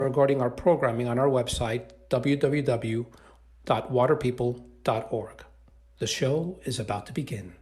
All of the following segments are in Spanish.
regarding our programming on our website, www.waterpeople.org. The show is about to begin.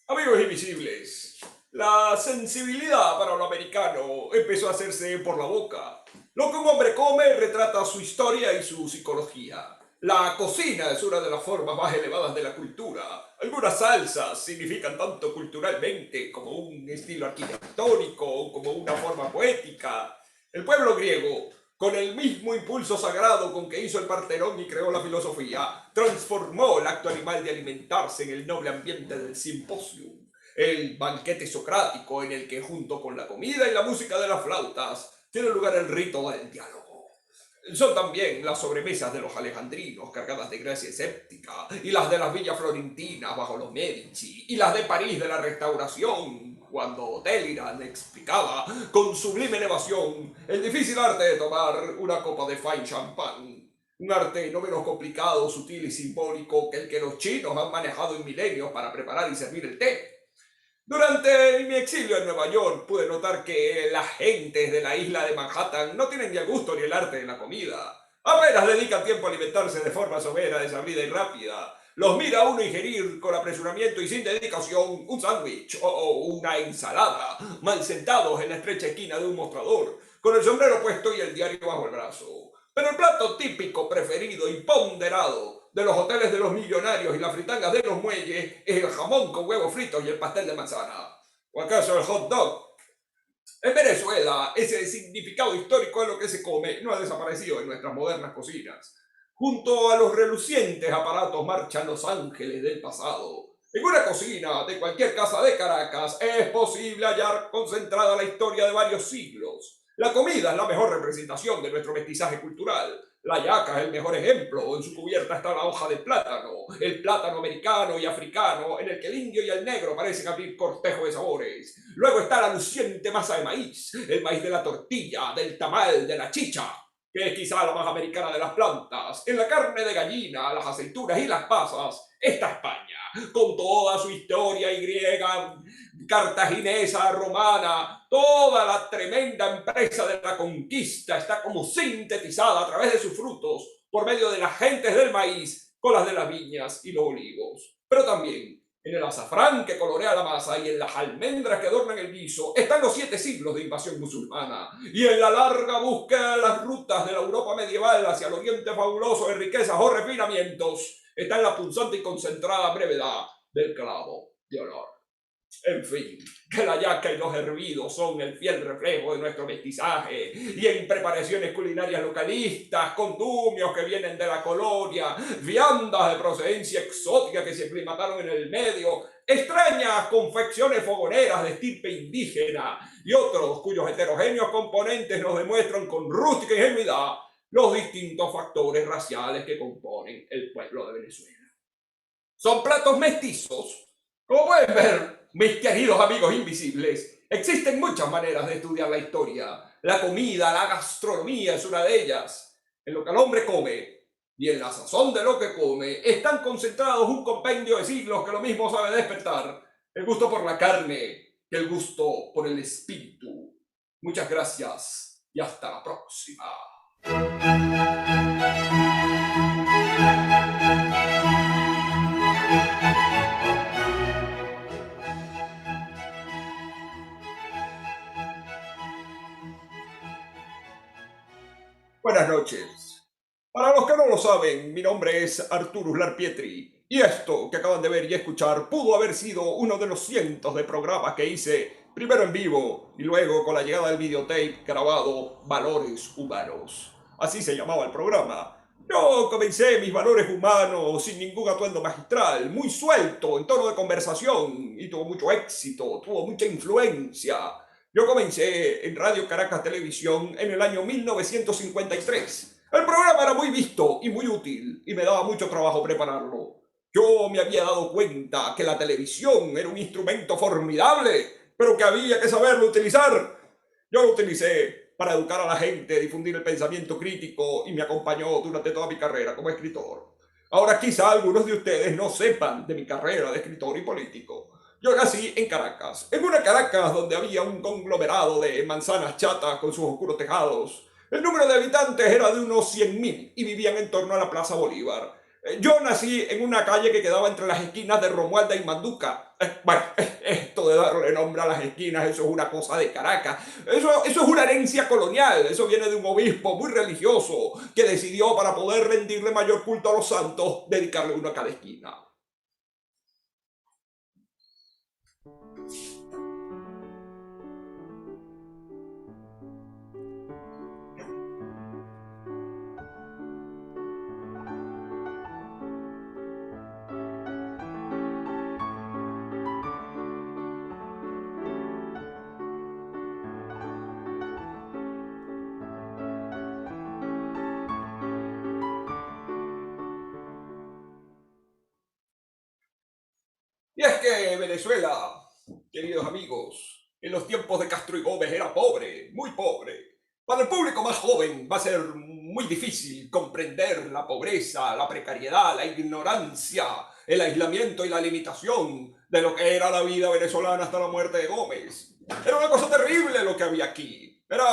Amigos invisibles, la sensibilidad para lo americano empezó a hacerse por la boca. Lo que un hombre come retrata su historia y su psicología. La cocina es una de las formas más elevadas de la cultura. Algunas salsas significan tanto culturalmente como un estilo arquitectónico o como una forma poética. El pueblo griego, con el mismo impulso sagrado con que hizo el Partenón y creó la filosofía, transformó el acto animal de alimentarse en el noble ambiente del simposium, el banquete socrático en el que junto con la comida y la música de las flautas tiene lugar el rito del diálogo. Son también las sobremesas de los alejandrinos cargadas de gracia escéptica, y las de las villas florentinas bajo los Medici, y las de París de la Restauración, cuando Talleyrand explicaba con sublime elevación el difícil arte de tomar una copa de fine champagne. Un arte no menos complicado, sutil y simbólico que el que los chinos han manejado en milenios para preparar y servir el té. Durante mi exilio en Nueva York pude notar que las gentes de la isla de Manhattan no tienen ni el gusto ni el arte de la comida. Apenas dedican tiempo a alimentarse de forma somera, desabrida y rápida. Los mira uno ingerir con apresuramiento y sin dedicación un sándwich o una ensalada, mal sentados en la estrecha esquina de un mostrador, con el sombrero puesto y el diario bajo el brazo. Pero el plato típico, preferido y ponderado de los hoteles de los millonarios y las fritangas de los muelles es el jamón con huevos fritos y el pastel de manzana. ¿O acaso el hot dog? En Venezuela, ese significado histórico de lo que se come no ha desaparecido en nuestras modernas cocinas. Junto a los relucientes aparatos marchan los ángeles del pasado. En una cocina de cualquier casa de Caracas es posible hallar concentrada la historia de varios siglos. La comida es la mejor representación de nuestro mestizaje cultural. La yaca es el mejor ejemplo. En su cubierta está la hoja de plátano, el plátano americano y africano, en el que el indio y el negro parecen abrir cortejo de sabores. Luego está la luciente masa de maíz, el maíz de la tortilla, del tamal, de la chicha, que es quizá la más americana de las plantas. En la carne de gallina, las aceitunas y las pasas está España, con toda su historia y griega, cartaginesa, romana. Toda la tremenda empresa de la conquista está como sintetizada a través de sus frutos por medio de las gentes del maíz con las de las viñas y los olivos. Pero también en el azafrán que colorea la masa y en las almendras que adornan el guiso están los 7 siglos de invasión musulmana. Y en la larga búsqueda de las rutas de la Europa medieval hacia el oriente fabuloso de riquezas o refinamientos está en la punzante y concentrada brevedad del clavo de olor. En fin, que la yaca y los hervidos son el fiel reflejo de nuestro mestizaje, y en preparaciones culinarias localistas, condumios que vienen de la colonia, viandas de procedencia exótica que se aclimataron en el medio, extrañas confecciones fogoneras de estirpe indígena y otros cuyos heterogéneos componentes nos demuestran con rústica ingenuidad los distintos factores raciales que componen el pueblo de Venezuela. Son platos mestizos. Como pueden ver, mis queridos amigos invisibles, existen muchas maneras de estudiar la historia. La comida, la gastronomía es una de ellas. En lo que el hombre come y en la sazón de lo que come están concentrados un compendio de siglos que lo mismo sabe despertar el gusto por la carne que el gusto por el espíritu. Muchas gracias y hasta la próxima. Buenas noches. Para los que no lo lo saben, mi nombre es Arturus Larpietri, y esto que acaban de ver y escuchar pudo haber sido uno de los cientos de programas que hice, primero en vivo y luego con la llegada del videotape grabado Valores Humanos. Así se llamaba el programa. Yo comencé mis valores humanos sin ningún atuendo magistral, muy suelto, en tono de conversación, y tuvo mucho éxito, tuvo mucha influencia. Yo comencé en Radio Caracas Televisión en el año 1953. El programa era muy visto y muy útil, y me daba mucho trabajo prepararlo. Yo me había dado cuenta que la televisión era un instrumento formidable, pero que había que saberlo utilizar. Yo lo utilicé para educar a la gente, difundir el pensamiento crítico y me acompañó durante toda mi carrera como escritor. Ahora quizá algunos de ustedes no sepan de mi carrera de escritor y político. Yo nací en Caracas, en una Caracas donde había un conglomerado de manzanas chatas con sus oscuros tejados. El número de habitantes era de unos 100.000 y vivían en torno a la Plaza Bolívar. Yo nací en una calle que quedaba entre las esquinas de Romualda y Manduca. Bueno, esto de darle nombre a las esquinas, eso es una cosa de Caracas. Eso es una herencia colonial. Eso viene de un obispo muy religioso que decidió, para poder rendirle mayor culto a los santos, dedicarle uno a cada esquina. Y es que Venezuela, queridos amigos, en los tiempos de Castro y Gómez era pobre, muy pobre. Para el público más joven va a ser muy difícil comprender la pobreza, la precariedad, la ignorancia, el aislamiento y la limitación de lo que era la vida venezolana hasta la muerte de Gómez. Era una cosa terrible lo que había aquí. Era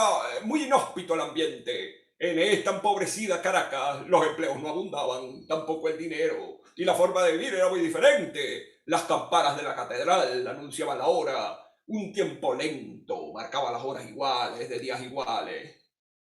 muy inhóspito el ambiente. En esta empobrecida Caracas los empleos no abundaban, tampoco el dinero, y la forma de vivir era muy diferente. Las campanas de la catedral anunciaban la hora, un tiempo lento marcaba las horas iguales de días iguales.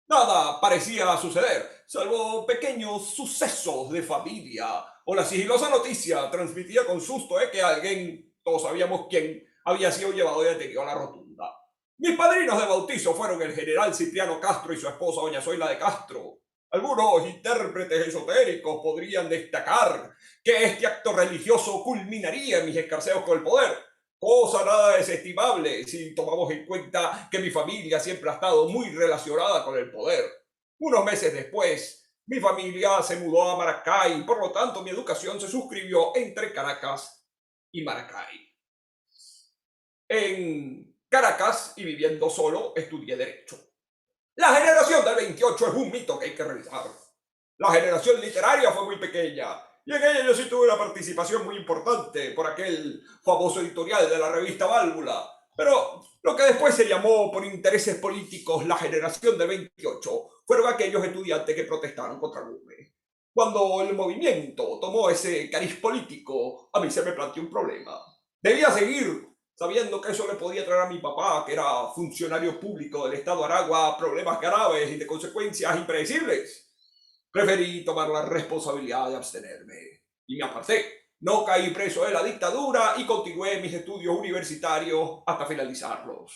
Nada parecía suceder, salvo pequeños sucesos de familia o la sigilosa noticia transmitida con susto de que alguien, todos sabíamos quién, había sido llevado y detenido a la rotunda. Mis padrinos de bautizo fueron el general Cipriano Castro y su esposa doña Zoila de Castro. Algunos intérpretes esotéricos podrían destacar que este acto religioso culminaría en mis escarceos con el poder, cosa nada desestimable si tomamos en cuenta que mi familia siempre ha estado muy relacionada con el poder. Unos meses después, mi familia se mudó a Maracay, por lo tanto mi educación se suscribió entre Caracas y Maracay. En Caracas, y viviendo solo, estudié Derecho. La generación del 28 es un mito que hay que revisar. La generación literaria fue muy pequeña, y en ella yo sí tuve una participación muy importante por aquel famoso editorial de la revista Válvula. Pero lo que después se llamó por intereses políticos la generación del 28 fueron aquellos estudiantes que protestaron contra Gómez. Cuando el movimiento tomó ese cariz político, a mí se me planteó un problema. Debía seguir sabiendo que eso le podía traer a mi papá, que era funcionario público del Estado de Aragua, problemas graves y de consecuencias impredecibles. Preferí tomar la responsabilidad de abstenerme y me aparté. No caí preso de la dictadura y continué mis estudios universitarios hasta finalizarlos.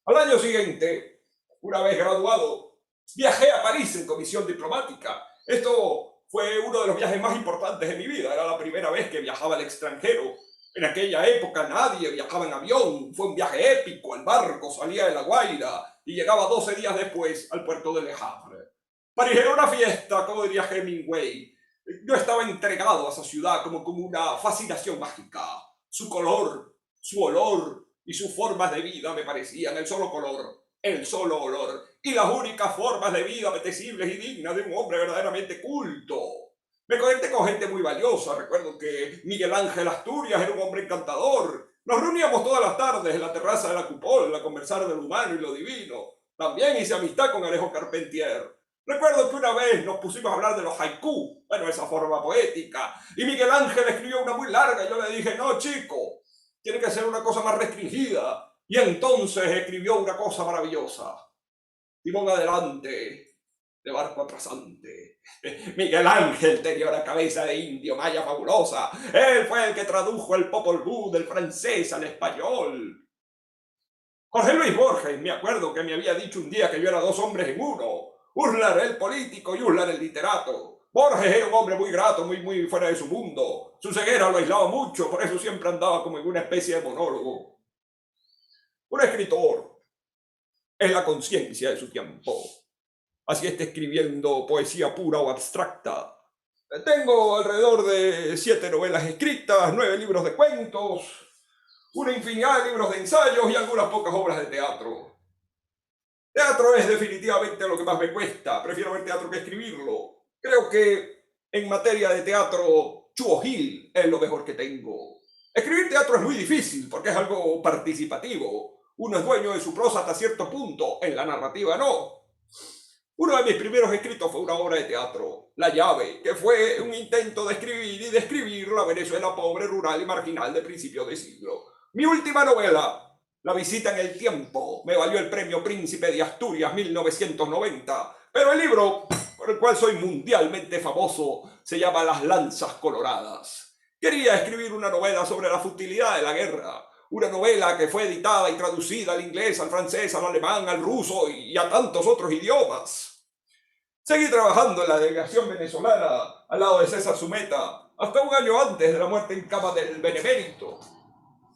Al año siguiente, una vez graduado, viajé a París en comisión diplomática. Esto fue uno de los viajes más importantes de mi vida. Era la primera vez que viajaba al extranjero. En aquella época nadie viajaba en avión. Fue un viaje épico. El barco salía de La Guaira y llegaba 12 días después al puerto de Le Havre. París era una fiesta, como diría Hemingway. Yo estaba entregado a esa ciudad como con una fascinación mágica. Su color, su olor y sus formas de vida me parecían el solo color, el solo olor y las únicas formas de vida apetecibles y dignas de un hombre verdaderamente culto. Me conecté con gente muy valiosa. Recuerdo que Miguel Ángel Asturias era un hombre encantador. Nos reuníamos todas las tardes en la terraza de la Cúpula a conversar de lo humano y lo divino. También hice amistad con Alejo Carpentier. Recuerdo que una vez nos pusimos a hablar de los haiku, bueno, esa forma poética, y Miguel Ángel escribió una muy larga y yo le dije, no, chico, tiene que ser una cosa más restringida. Y entonces escribió una cosa maravillosa. Timón adelante, de barco atrasante. Miguel Ángel tenía una cabeza de indio maya fabulosa. Él fue el que tradujo el Popol Vuh del francés al español. Jorge Luis Borges, me acuerdo que me había dicho un día que yo era dos hombres en uno. Uslar el político y Uslar el literato. Borges era un hombre muy grato, muy fuera de su mundo. Su ceguera lo aislaba mucho, por eso siempre andaba como en una especie de monólogo. Un escritor es la conciencia de su tiempo. Así esté escribiendo poesía pura o abstracta. Tengo alrededor de 7 novelas escritas, 9 libros de cuentos, una infinidad de libros de ensayos y algunas pocas obras de teatro. Teatro es definitivamente lo que más me cuesta. Prefiero ver teatro que escribirlo. Creo que en materia de teatro, Chuo Hill es lo mejor que tengo. Escribir teatro es muy difícil porque es algo participativo. Uno es dueño de su prosa hasta cierto punto, en la narrativa no. Uno de mis primeros escritos fue una obra de teatro, La llave, que fue un intento de escribir y describir la Venezuela pobre, rural y marginal de principios de siglo. Mi última novela, La visita en el tiempo, me valió el premio Príncipe de Asturias 1990, pero el libro, por el cual soy mundialmente famoso, se llama Las lanzas coloradas. Quería escribir una novela sobre la futilidad de la guerra, una novela que fue editada y traducida al inglés, al francés, al alemán, al ruso y a tantos otros idiomas. Seguí trabajando en la delegación venezolana al lado de César Sumeta hasta un año antes de la muerte en cama del Benemérito.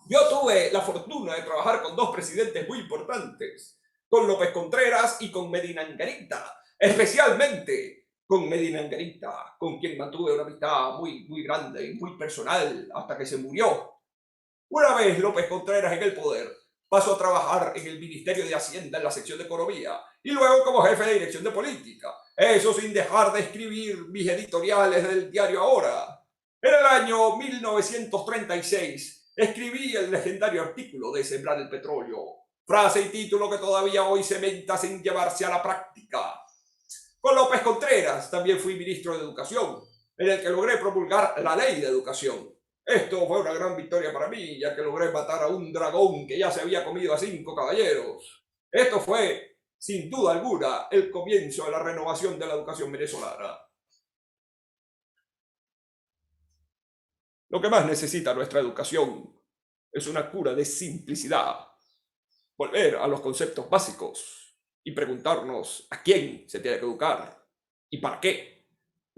Yo tuve la fortuna de trabajar con dos presidentes muy importantes, con López Contreras y con Medina Angarita, especialmente con Medina Angarita, con quien mantuve una amistad muy grande y muy personal hasta que se murió. Una vez López Contreras en el poder, pasó a trabajar en el Ministerio de Hacienda en la sección de Economía y luego como jefe de dirección de política. Eso sin dejar de escribir mis editoriales del diario Ahora. En el año 1936 escribí el legendario artículo de Sembrar el petróleo, frase y título que todavía hoy se menta sin llevarse a la práctica. Con López Contreras también fui ministro de Educación, en el que logré promulgar la Ley de Educación. Esto fue una gran victoria para mí, ya que logré matar a un dragón que ya se había comido a 5 caballeros. Esto fue, sin duda alguna, el comienzo de la renovación de la educación venezolana. Lo que más necesita nuestra educación es una cura de simplicidad, volver a los conceptos básicos y preguntarnos a quién se tiene que educar y para qué.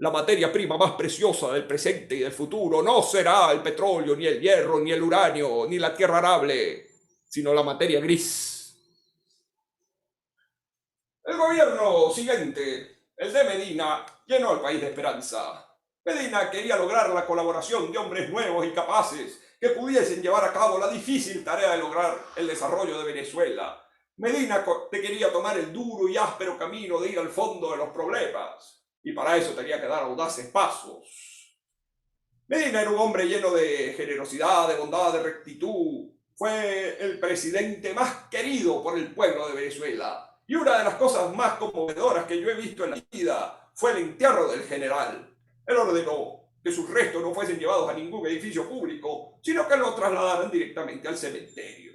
La materia prima más preciosa del presente y del futuro no será el petróleo, ni el hierro, ni el uranio, ni la tierra arable, sino la materia gris. El gobierno siguiente, el de Medina, llenó al país de esperanza. Medina quería lograr la colaboración de hombres nuevos y capaces que pudiesen llevar a cabo la difícil tarea de lograr el desarrollo de Venezuela. Medina te quería tomar el duro y áspero camino de ir al fondo de los problemas. Y para eso tenía que dar audaces pasos. Medina era un hombre lleno de generosidad, de bondad, de rectitud. Fue el presidente más querido por el pueblo de Venezuela. Y una de las cosas más conmovedoras que yo he visto en la vida fue el entierro del general. Él ordenó que sus restos no fuesen llevados a ningún edificio público, sino que lo trasladaran directamente al cementerio.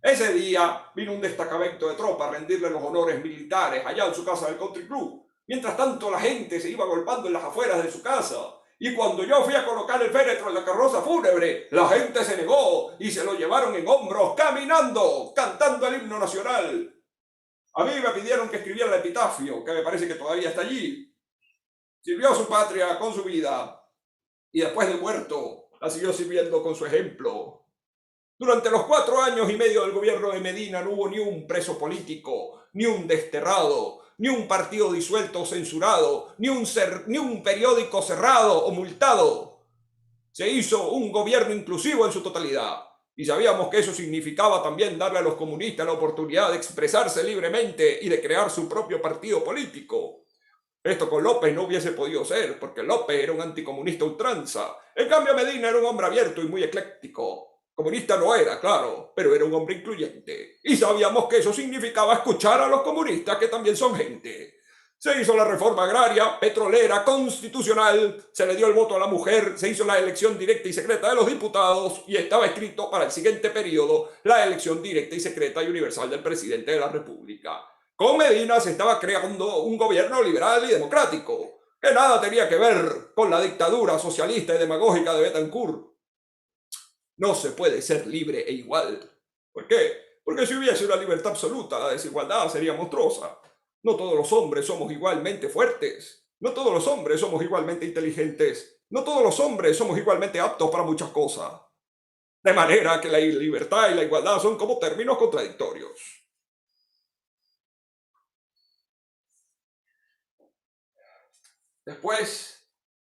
Ese día vino un destacamento de tropas a rendirle los honores militares allá en su casa del Country Club. Mientras tanto, la gente se iba golpeando en las afueras de su casa. Y cuando yo fui a colocar el féretro en la carroza fúnebre, la gente se negó y se lo llevaron en hombros, caminando, cantando el himno nacional. A mí me pidieron que escribiera el epitafio, que me parece que todavía está allí. Sirvió a su patria con su vida y después de muerto la siguió sirviendo con su ejemplo. Durante los 4 años y medio del gobierno de Medina no hubo ni un preso político, ni un desterrado, ni un partido disuelto o censurado, ni un periódico cerrado o multado. Se hizo un gobierno inclusivo en su totalidad. Y sabíamos que eso significaba también darle a los comunistas la oportunidad de expresarse libremente y de crear su propio partido político. Esto con López no hubiese podido ser, porque López era un anticomunista ultranza. En cambio, Medina era un hombre abierto y muy ecléctico. Comunista no era, claro, pero era un hombre incluyente. Y sabíamos que eso significaba escuchar a los comunistas, que también son gente. Se hizo la reforma agraria, petrolera, constitucional, se le dio el voto a la mujer, se hizo la elección directa y secreta de los diputados y estaba escrito para el siguiente periodo la elección directa y secreta y universal del presidente de la República. Con Medina se estaba creando un gobierno liberal y democrático, que nada tenía que ver con la dictadura socialista y demagógica de Betancourt. No se puede ser libre e igual. ¿Por qué? Porque si hubiese una libertad absoluta, la desigualdad sería monstruosa. No todos los hombres somos igualmente fuertes. No todos los hombres somos igualmente inteligentes. No todos los hombres somos igualmente aptos para muchas cosas. De manera que la libertad y la igualdad son como términos contradictorios. Después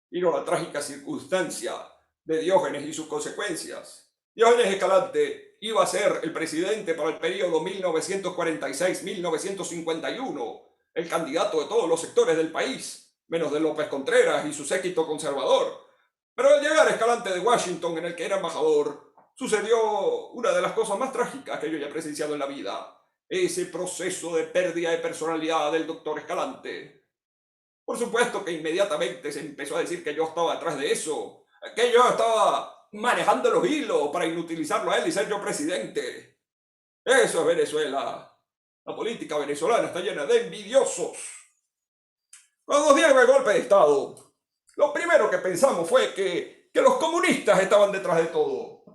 vino la trágica circunstancia de Diógenes y sus consecuencias. Diógenes Escalante iba a ser el presidente para el periodo 1946-1951, el candidato de todos los sectores del país, menos de López Contreras y su séquito conservador. Pero al llegar Escalante de Washington, en el que era embajador, sucedió una de las cosas más trágicas que yo ya he presenciado en la vida: ese proceso de pérdida de personalidad del doctor Escalante. Por supuesto que inmediatamente se empezó a decir que yo estaba detrás de eso, que yo estaba manejando los hilos para inutilizarlo a él y ser yo presidente. Eso es Venezuela. La política venezolana está llena de envidiosos. Cuando nos dieron el golpe de Estado, lo primero que pensamos fue que los comunistas estaban detrás de todo.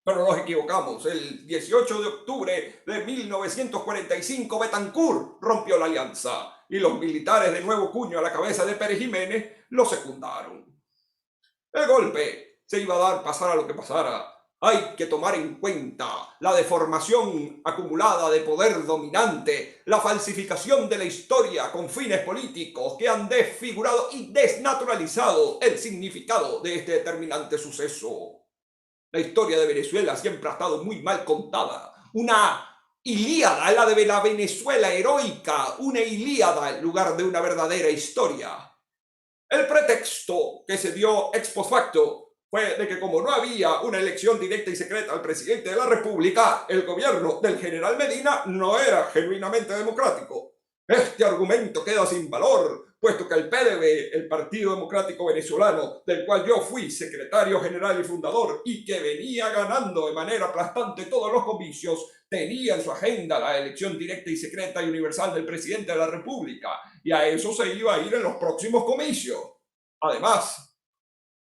Pero nos equivocamos. El 18 de octubre de 1945, Betancourt rompió la alianza y los militares de nuevo cuño a la cabeza de Pérez Jiménez lo secundaron. El golpe se iba a dar pasara lo que pasara. Hay que tomar en cuenta la deformación acumulada de poder dominante, la falsificación de la historia con fines políticos que han desfigurado y desnaturalizado el significado de este determinante suceso. La historia de Venezuela siempre ha estado muy mal contada. Una ilíada, la de la Venezuela heroica, una ilíada en lugar de una verdadera historia. El pretexto que se dio ex post facto fue de que como no había una elección directa y secreta al presidente de la República, el gobierno del general Medina no era genuinamente democrático. Este argumento queda sin valor, puesto que el PDV, el Partido Democrático Venezolano, del cual yo fui secretario general y fundador y que venía ganando de manera aplastante todos los comicios, tenía en su agenda la elección directa y secreta y universal del presidente de la República, y a eso se iba a ir en los próximos comicios. Además,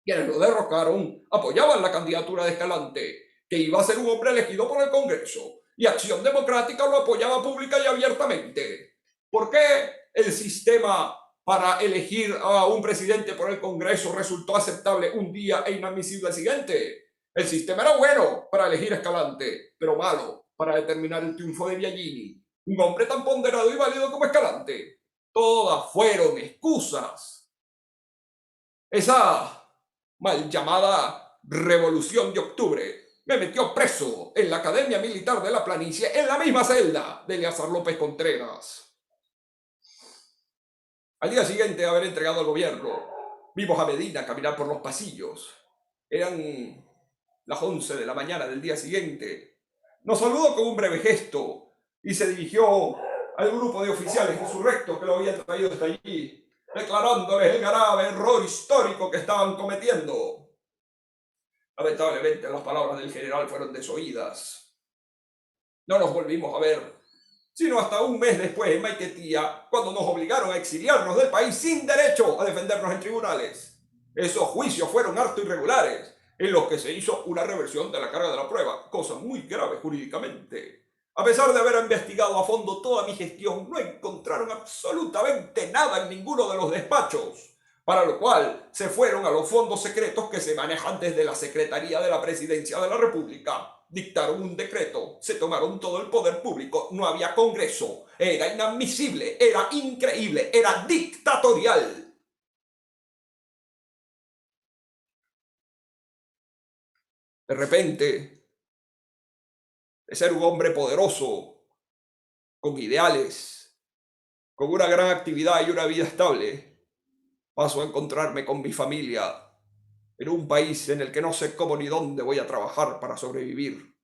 quienes lo derrocaron apoyaban la candidatura de Escalante, que iba a ser un hombre elegido por el Congreso, y Acción Democrática lo apoyaba pública y abiertamente. ¿Por qué el sistema para elegir a un presidente por el Congreso resultó aceptable un día e inadmisible al siguiente? El sistema era bueno para elegir a Escalante, pero malo para determinar el triunfo de Biagini, un hombre tan ponderado y válido como Escalante. Todas fueron excusas. Esa mal llamada Revolución de Octubre me metió preso en la Academia Militar de la Planicie, en la misma celda de Eleazar López Contreras. Al día siguiente de haber entregado el gobierno, vimos a Medina caminar por los pasillos. Eran las 11 de la mañana del día siguiente. Nos saludó con un breve gesto y se dirigió al grupo de oficiales insurrectos que lo habían traído hasta allí, declarándoles el grave error histórico que estaban cometiendo. Lamentablemente las palabras del general fueron desoídas. No nos volvimos a ver, sino hasta un mes después en Maiquetía, cuando nos obligaron a exiliarnos del país sin derecho a defendernos en tribunales. Esos juicios fueron harto irregulares, en los que se hizo una reversión de la carga de la prueba, cosa muy grave jurídicamente. A pesar de haber investigado a fondo toda mi gestión, no encontraron absolutamente nada en ninguno de los despachos, para lo cual se fueron a los fondos secretos que se manejan desde la Secretaría de la Presidencia de la República. Dictaron un decreto, se tomaron todo el poder público, no había Congreso, era inadmisible, era increíble, era dictatorial. De repente, de ser un hombre poderoso, con ideales, con una gran actividad y una vida estable, paso a encontrarme con mi familia en un país en el que no sé cómo ni dónde voy a trabajar para sobrevivir.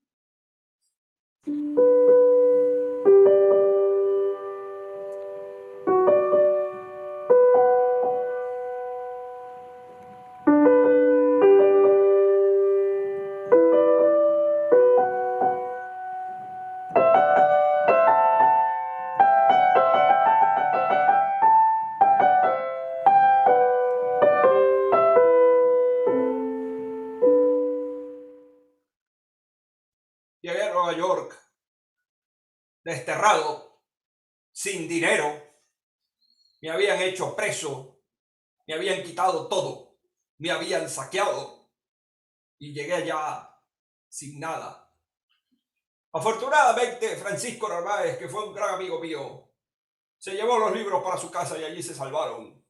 Nueva York, desterrado, sin dinero, me habían hecho preso, me habían quitado todo, me habían saqueado y llegué allá sin nada. Afortunadamente, Francisco Narváez, que fue un gran amigo mío, se llevó los libros para su casa y allí se salvaron.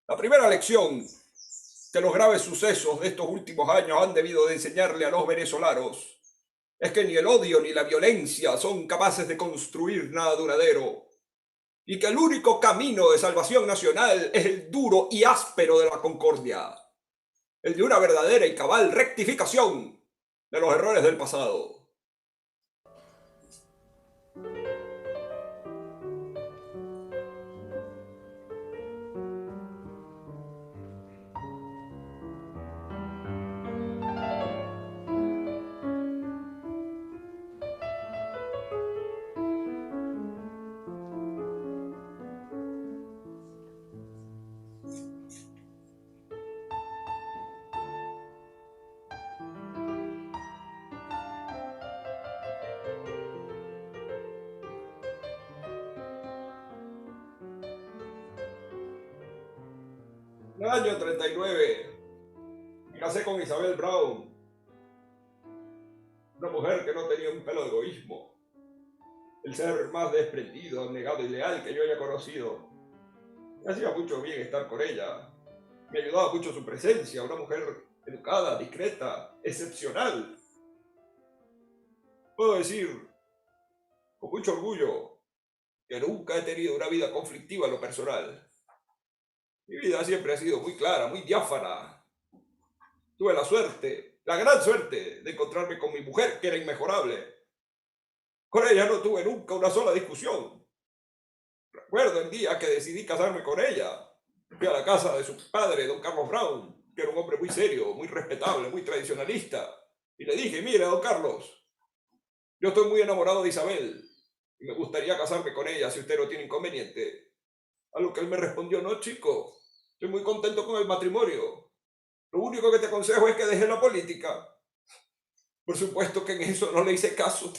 La primera lección que los graves sucesos de estos últimos años han debido de enseñarle a los venezolanos es que ni el odio ni la violencia son capaces de construir nada duradero y que el único camino de salvación nacional es el duro y áspero de la concordia, el de una verdadera y cabal rectificación de los errores del pasado. En el año 39 me casé con Isabel Brown, una mujer que no tenía un pelo de egoísmo, el ser más desprendido, abnegado y leal que yo haya conocido. Me hacía mucho bien estar con ella, me ayudaba mucho su presencia, una mujer educada, discreta, excepcional. Puedo decir con mucho orgullo que nunca he tenido una vida conflictiva en lo personal. Mi vida siempre ha sido muy clara, muy diáfana. Tuve la suerte, la gran suerte, de encontrarme con mi mujer, que era inmejorable. Con ella no tuve nunca una sola discusión. Recuerdo el día que decidí casarme con ella. Fui a la casa de su padre, don Carlos Brown, que era un hombre muy serio, muy respetable, muy tradicionalista. Y le dije, mire, don Carlos, yo estoy muy enamorado de Isabel y me gustaría casarme con ella si usted no tiene inconveniente. A lo que él me respondió, no, chico, estoy muy contento con el matrimonio. Lo único que te aconsejo es que dejes la política. Por supuesto que en eso no le hice caso.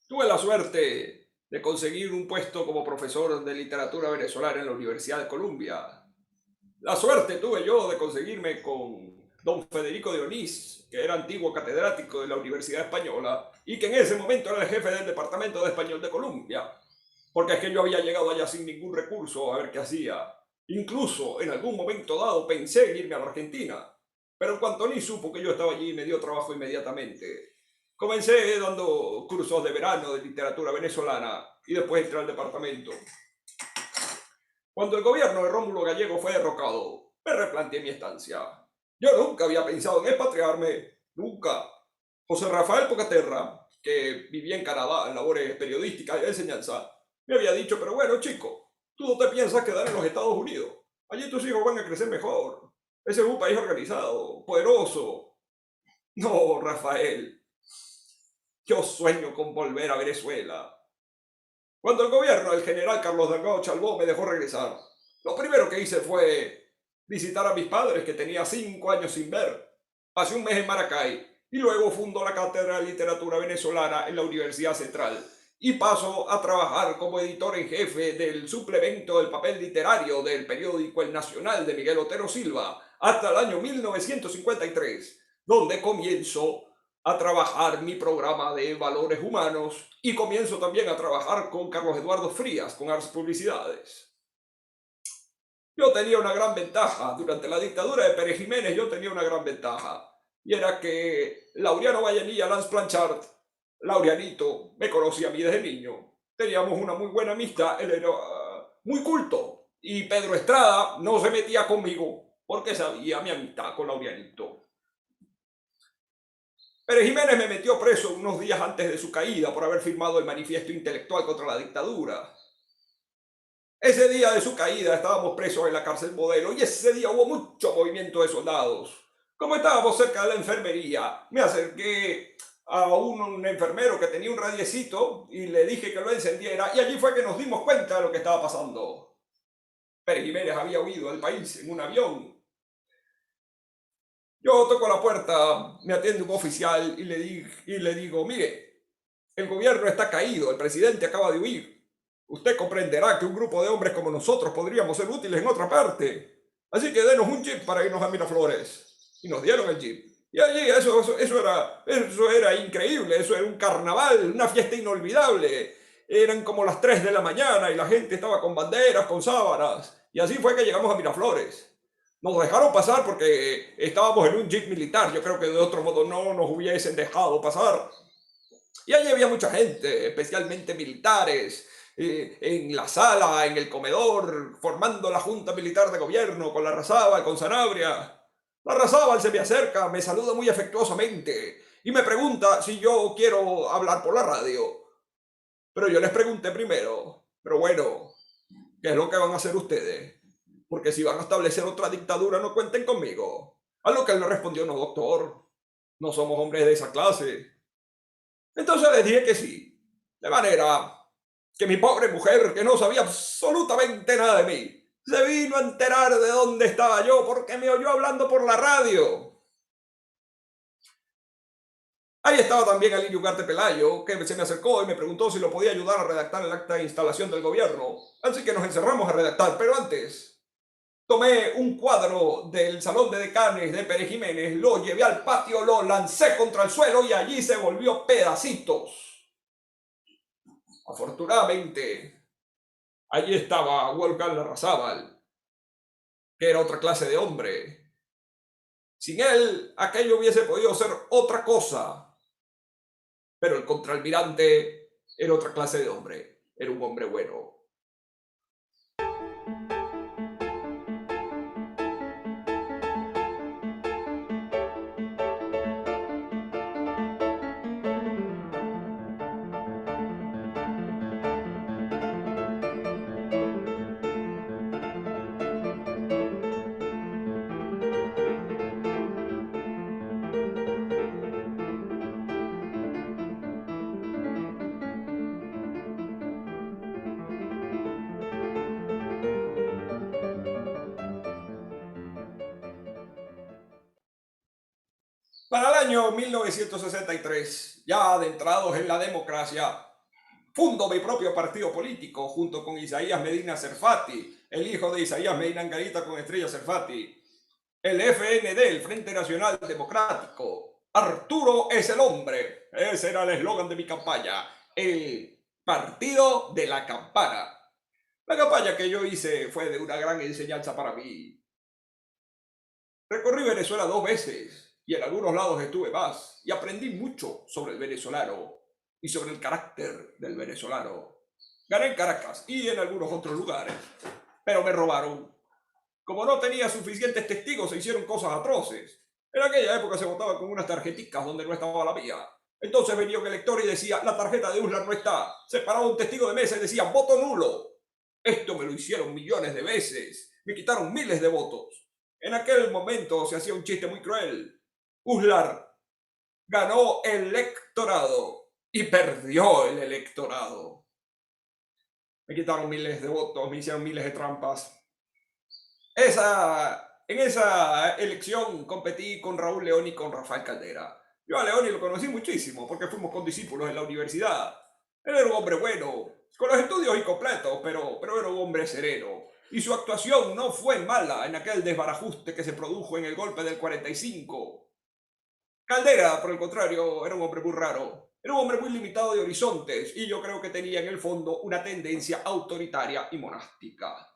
Tuve la suerte de conseguir un puesto como profesor de literatura venezolana en la Universidad de Columbia. La suerte tuve yo de conseguirme con don Federico de Onís, que era antiguo catedrático de la Universidad Española y que en ese momento era el jefe del Departamento de Español de Columbia, porque es que yo había llegado allá sin ningún recurso a ver qué hacía. Incluso en algún momento dado pensé en irme a la Argentina, pero en cuanto Onís supo que yo estaba allí me dio trabajo inmediatamente. Comencé dando cursos de verano de literatura venezolana y después entré al departamento. Cuando el gobierno de Rómulo Gallego fue derrocado, me replanteé mi estancia. Yo nunca había pensado en expatriarme, nunca. José Rafael Pocaterra, que vivía en Canadá en labores periodísticas y de enseñanza, me había dicho, pero bueno, chico, tú no te piensas quedar en los Estados Unidos. Allí tus hijos van a crecer mejor. Ese es un país organizado, poderoso. No, Rafael, yo sueño con volver a Venezuela. Cuando el gobierno del general Carlos Delgado Chalbó me dejó regresar, lo primero que hice fue visitar a mis padres, que tenía 5 años sin ver. Pasé un mes en Maracay y luego fundó la Cátedra de Literatura Venezolana en la Universidad Central y paso a trabajar como editor en jefe del suplemento del papel literario del periódico El Nacional de Miguel Otero Silva hasta el año 1953, donde comienzo a trabajar mi programa de valores humanos y comienzo también a trabajar con Carlos Eduardo Frías, con Ars Publicidades. Yo tenía una gran ventaja, durante la dictadura de Pérez Jiménez yo tenía una gran ventaja, y era que Laureano Vallenilla Lanz Planchard, Laureanito, me conocía a mí desde niño. teníamos una muy buena amistad, él era muy culto y Pedro Estrada no se metía conmigo porque sabía mi amistad con Laureanito. Pérez Jiménez me metió preso unos días antes de su caída por haber firmado el manifiesto intelectual contra la dictadura. Ese día de su caída estábamos presos en la cárcel Modelo y ese día hubo mucho movimiento de soldados. Como estábamos cerca de la enfermería, me acerqué a un enfermero que tenía un radiecito y le dije que lo encendiera y allí fue que nos dimos cuenta de lo que estaba pasando. Pérez Jiménez había huido del país en un avión. Yo toco la puerta, me atiende un oficial y le digo, mire, el gobierno está caído, el presidente acaba de huir. Usted comprenderá que un grupo de hombres como nosotros podríamos ser útiles en otra parte. Así que denos un jeep para irnos a Miraflores. Y nos dieron el jeep. Y allí eso era increíble, eso era un carnaval, una fiesta inolvidable. Eran como las 3 de la mañana y la gente estaba con banderas, con sábanas. Y así fue que llegamos a Miraflores. Nos dejaron pasar porque estábamos en un jeep militar. Yo creo que de otro modo no nos hubiesen dejado pasar. Y allí había mucha gente, especialmente militares, en la sala, en el comedor, formando la Junta Militar de Gobierno con Larrazábal, con Sanabria. Larrazábal se me acerca, me saluda muy afectuosamente y me pregunta si yo quiero hablar por la radio. Pero yo les pregunté primero, pero bueno, ¿qué es lo que van a hacer ustedes? Porque si van a establecer otra dictadura, no cuenten conmigo. A lo que él me respondió, no, doctor, no somos hombres de esa clase. Entonces les dije que sí. De manera que mi pobre mujer, que no sabía absolutamente nada de mí, se vino a enterar de dónde estaba yo porque me oyó hablando por la radio. Ahí estaba también Alirio Ugarte Pelayo, que se me acercó y me preguntó si lo podía ayudar a redactar el acta de instalación del gobierno. Así que nos encerramos a redactar, pero antes tomé un cuadro del Salón de Decanes de Pérez Jiménez, lo llevé al patio, lo lancé contra el suelo y allí se volvió pedacitos. Afortunadamente, allí estaba Wolfgang Larrazábal, que era otra clase de hombre. Sin él, aquello hubiese podido ser otra cosa. Pero el contraalmirante era otra clase de hombre. Era un hombre bueno. Para el año 1963, ya adentrados en la democracia, fundo mi propio partido político junto con Isaías Medina Cerfati, el hijo de Isaías Medina Angarita con Estrella Cerfati, el FND, el Frente Nacional Democrático. Arturo es el hombre. Ese era el eslogan de mi campaña. El partido de la campana. La campaña que yo hice fue de una gran enseñanza para mí. Recorrí Venezuela 2 veces y en algunos lados estuve más y aprendí mucho sobre el venezolano y sobre el carácter del venezolano. Gané en Caracas y en algunos otros lugares, pero me robaron. Como no tenía suficientes testigos, se hicieron cosas atroces. En aquella época se votaba con unas tarjeticas donde no estaba la mía. Entonces venía un elector y decía, la tarjeta de Uslar no está. Se paraba un testigo de mesa y decía, voto nulo. Esto me lo hicieron millones de veces. Me quitaron miles de votos. En aquel momento se hacía un chiste muy cruel. Uslar ganó el electorado y perdió el electorado. Me quitaron miles de votos, me hicieron miles de trampas. En esa elección competí con Raúl León y con Rafael Caldera. Yo a León lo conocí muchísimo porque fuimos condiscípulos en la universidad. Él era un hombre bueno, con los estudios incompletos, pero era un hombre sereno. Y su actuación no fue mala en aquel desbarajuste que se produjo en el golpe del 45. Caldera, por el contrario, era un hombre muy raro. Era un hombre muy limitado de horizontes y yo creo que tenía en el fondo una tendencia autoritaria y monástica.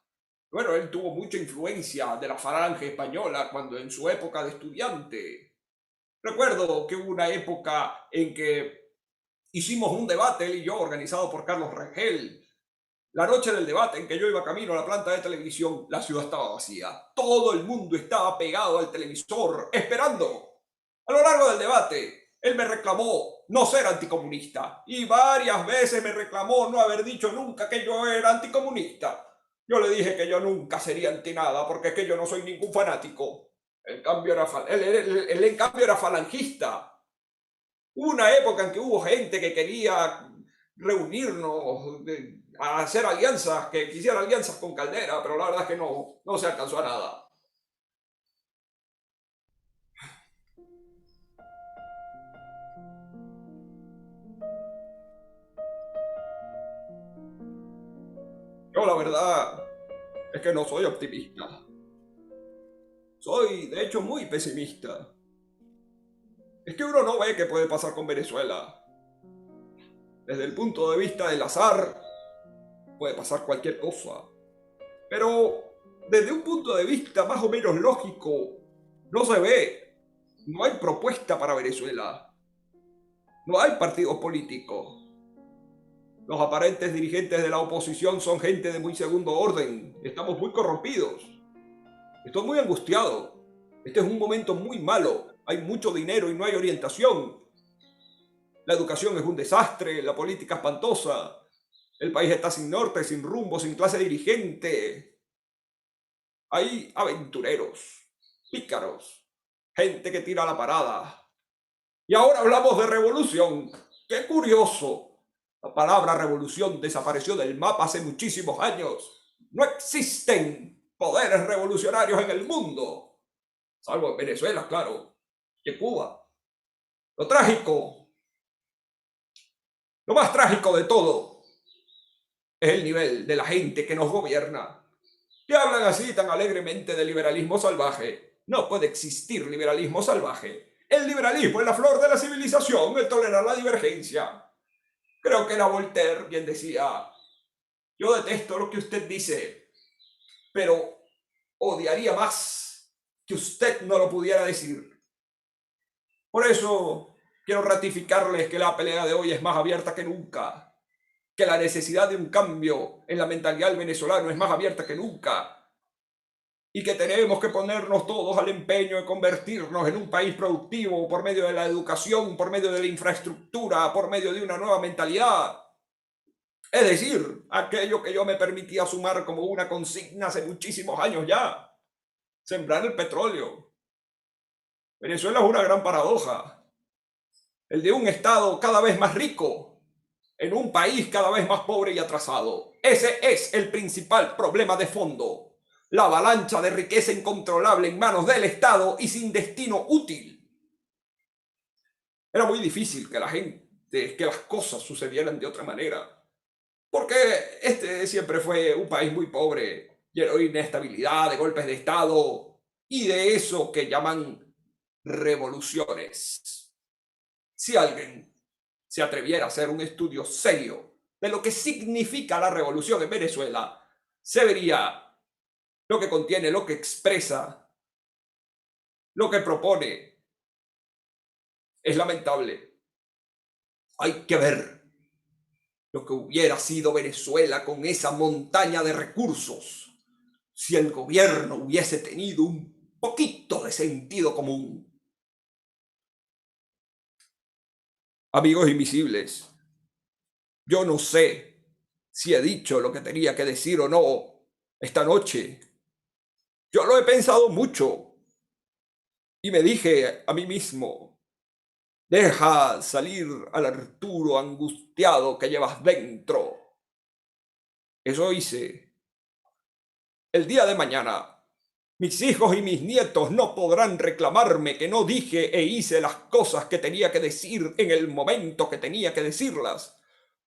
Bueno, él tuvo mucha influencia de la falange española cuando en su época de estudiante. Recuerdo que hubo una época en que Hicimos un debate, él y yo, organizado por Carlos Rangel. La noche del debate en que yo iba camino a la planta de televisión, la ciudad estaba vacía. Todo el mundo estaba pegado al televisor, esperando. A lo largo del debate, él me reclamó no ser anticomunista y varias veces me reclamó no haber dicho nunca que yo era anticomunista. Yo le dije que yo nunca sería anti nada porque es que yo no soy ningún fanático. Él en cambio era falangista. Hubo una época en que hubo gente que quería reunirnos, a hacer alianzas, que quisiera alianzas con Caldera, pero la verdad es que no se alcanzó a nada. Yo la verdad es que no soy optimista. Soy, de hecho, muy pesimista. Es que uno no ve qué puede pasar con Venezuela. Desde el punto de vista del azar, puede pasar cualquier cosa. Pero desde un punto de vista más o menos lógico, no se ve. No hay propuesta para Venezuela. No hay partidos políticos. Los aparentes dirigentes de la oposición son gente de muy segundo orden. Estamos muy corrompidos. Estoy muy angustiado. Este es un momento muy malo. Hay mucho dinero y no hay orientación. La educación es un desastre, la política espantosa. El país está sin norte, sin rumbo, sin clase dirigente. Hay aventureros, pícaros, gente que tira la parada. Y ahora hablamos de revolución. ¡Qué curioso! La palabra revolución desapareció del mapa hace muchísimos años. No existen poderes revolucionarios en el mundo, salvo en Venezuela, claro, y en Cuba. Lo trágico, lo más trágico de todo, es el nivel de la gente que nos gobierna, que hablan así tan alegremente de liberalismo salvaje. No puede existir liberalismo salvaje. El liberalismo es la flor de la civilización, el tolerar la divergencia. Creo que era Voltaire quien decía: yo detesto lo que usted dice, pero odiaría más que usted no lo pudiera decir. Por eso quiero ratificarles que la pelea de hoy es más abierta que nunca, que la necesidad de un cambio en la mentalidad del venezolano es más abierta que nunca, y que tenemos que ponernos todos al empeño de convertirnos en un país productivo por medio de la educación, por medio de la infraestructura, por medio de una nueva mentalidad. Es decir, aquello que yo me permitía sumar como una consigna hace muchísimos años ya: sembrar el petróleo. Venezuela es una gran paradoja. El de un estado cada vez más rico en un país cada vez más pobre y atrasado. Ese es el principal problema de fondo. La avalancha de riqueza incontrolable en manos del Estado y sin destino útil. Era muy difícil que las cosas sucedieran de otra manera, porque este siempre fue un país muy pobre, lleno de inestabilidad, de golpes de Estado y de eso que llaman revoluciones. Si alguien se atreviera a hacer un estudio serio de lo que significa la revolución en Venezuela, se vería lo que contiene, lo que expresa, lo que propone. Es lamentable. Hay que ver lo que hubiera sido Venezuela con esa montaña de recursos si el gobierno hubiese tenido un poquito de sentido común. Amigos invisibles, yo no sé si he dicho lo que tenía que decir o no esta noche. Yo lo he pensado mucho y me dije a mí mismo: deja salir al Arturo angustiado que llevas dentro. Eso hice. El día de mañana, mis hijos y mis nietos no podrán reclamarme que no dije e hice las cosas que tenía que decir en el momento que tenía que decirlas,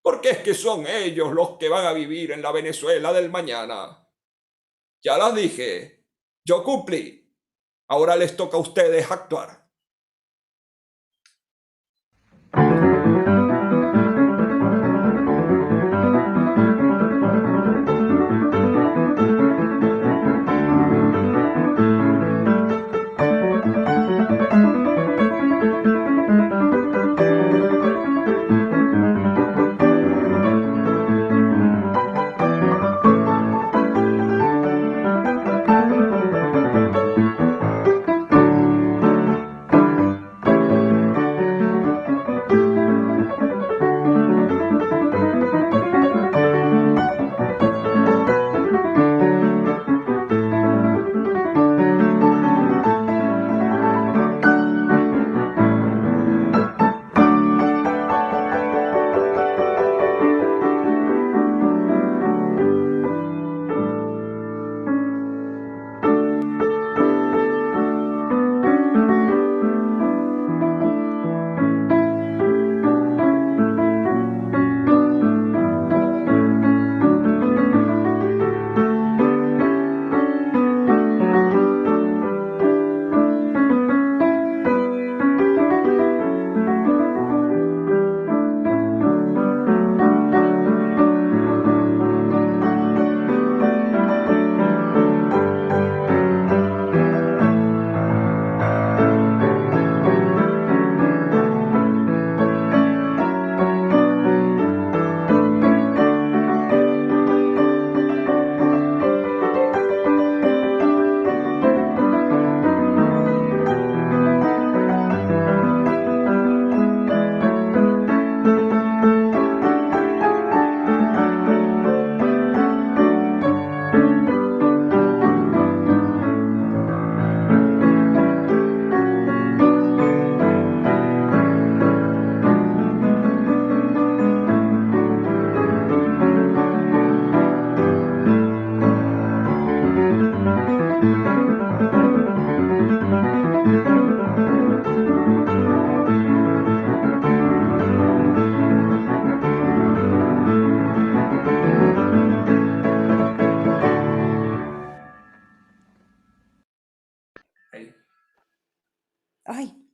porque es que son ellos los que van a vivir en la Venezuela del mañana. Ya las dije, yo cumplí. Ahora les toca a ustedes actuar. Ahí. Ay.